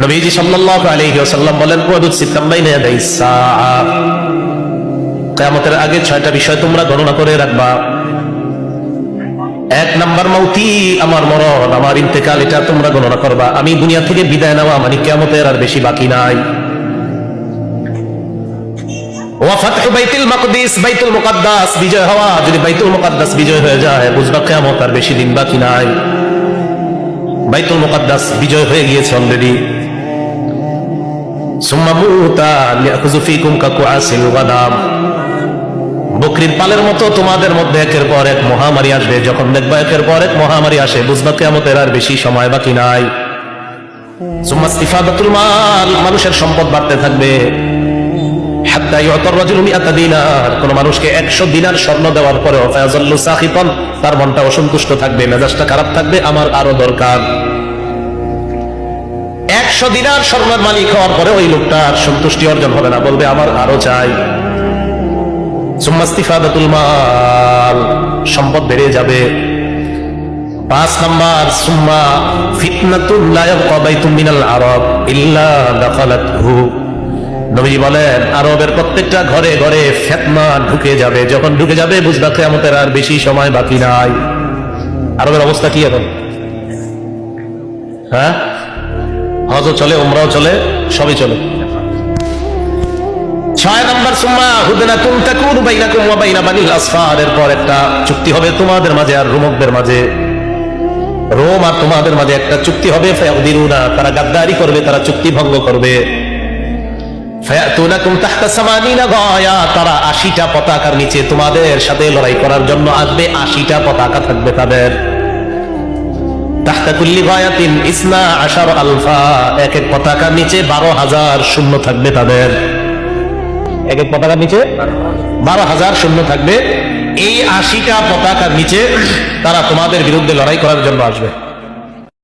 নবীজি সাল্লাল্লাহু আলাইহি ওয়াসাল্লাম বলেন ওয়াদুদ সিত্তাম বাইনা ইয়াদাইস সাআ, কিয়ামতের আগে 6টা বিষয় তোমরা গণনা করে রাখবা। 1 নাম্বার মাউতি, আমার মরণ, আমার ইন্তেকাল, এটা তোমরা গণনা করবা। আমি দুনিয়া থেকে বিদায় নেওয়া মানে কিয়ামতের আর বেশি বাকি নাই। ওয়া ফাতহু বাইতুল মাকদিস, বাইতুল মুকাদ্দাস বিজয় হওয়া, যদি বাইতুল মুকাদ্দাস বিজয় হয়ে যায় বুঝবা কিয়ামত আর বেশি দিন বাকি নাই। বাইতুল মুকাদ্দাস বিজয় হয়ে গিয়েছে অলরেডি। সুম্মা মুতা লিয়াখুযু ফীকুম কাকুআসিল গানাম, বকরির পালের মতো তোমাদের মধ্যে একের পর এক মহামারী আসবে। যখন দেখবা একের পর এক মহামারী আসে বুঝবা কিয়ামতের আর বেশি সময় বাকি নাই। সুম্মা ইস্তিফাদাতুল মাল, মানুষের সম্পদ বাড়তে থাকবে। হাত্তা ইউতার রাজুলু মিআতা দিনার, কোন মানুষকে 100 দিনার স্বর্ণ দেওয়ার পরেও ফায়াযাল্লু সাখিতান, তার মনটা অসন্তুষ্ট থাকবে, মেজাজটা খারাপ থাকবে, আমার আরো দরকার। 100 দিনার স্বর্ণের মালিক হওয়ার পরে ওই লোকটার সন্তুষ্টি অর্জন হবে না, বলবে আমার আরো চাই। সুম্মা ইস্তিফাদাতুল মাল, সম্পদ বেড়ে যাবে। 5 নাম্বার সুম্মা ফিতনাতুল লা ইয়াবকা বাইতুম মিনাল আরব ইল্লা দাখালাতহু, নবী বলেন আরবের প্রত্যেকটা ঘরে ঘরে ফিতনা ঢুকে যাবে। যখন ঢুকে যাবে বুঝবা কিয়ামতের আর বেশি সময় বাকি নাই। আরবের অবস্থা কি এখন? হ্যাঁ, হজও চলে, উমরাও চলে, সবই চলে। 6 নাম্বার সুম্মা হুদনাতুন তাকুনু বাইনাকুম ওয়া বাইনা বানিল আসফার, এরপর একটা চুক্তি হবে তোমাদের মাঝে আর রোমকদের মাঝে। রোম আর তোমাদের মাঝে একটা চুক্তি হবে। ফায়াকদিরুনা, তারা গাদ্দারি করবে, তারা চুক্তি ভঙ্গ করবে। ফায়াতুনাকুম তাহতা সামানিনা গায়া, তারা 80টা পতাকার নিচে তোমাদের সাথে লড়াই করার জন্য আসবে। 80টা পতাকা থাকবে তাদের। তাহতা কুল্লি গায়াতিন ইসনা আশার আলফা, এক এক পতাকার নিচে 12,000 সৈন্য থাকবে তাদের। এক এক পতাকার নিচে 12,000 সৈন্য থাকবে। এই 80টা পতাকার নিচে তারা তোমাদের বিরুদ্ধে লড়াই করার জন্য আসবে।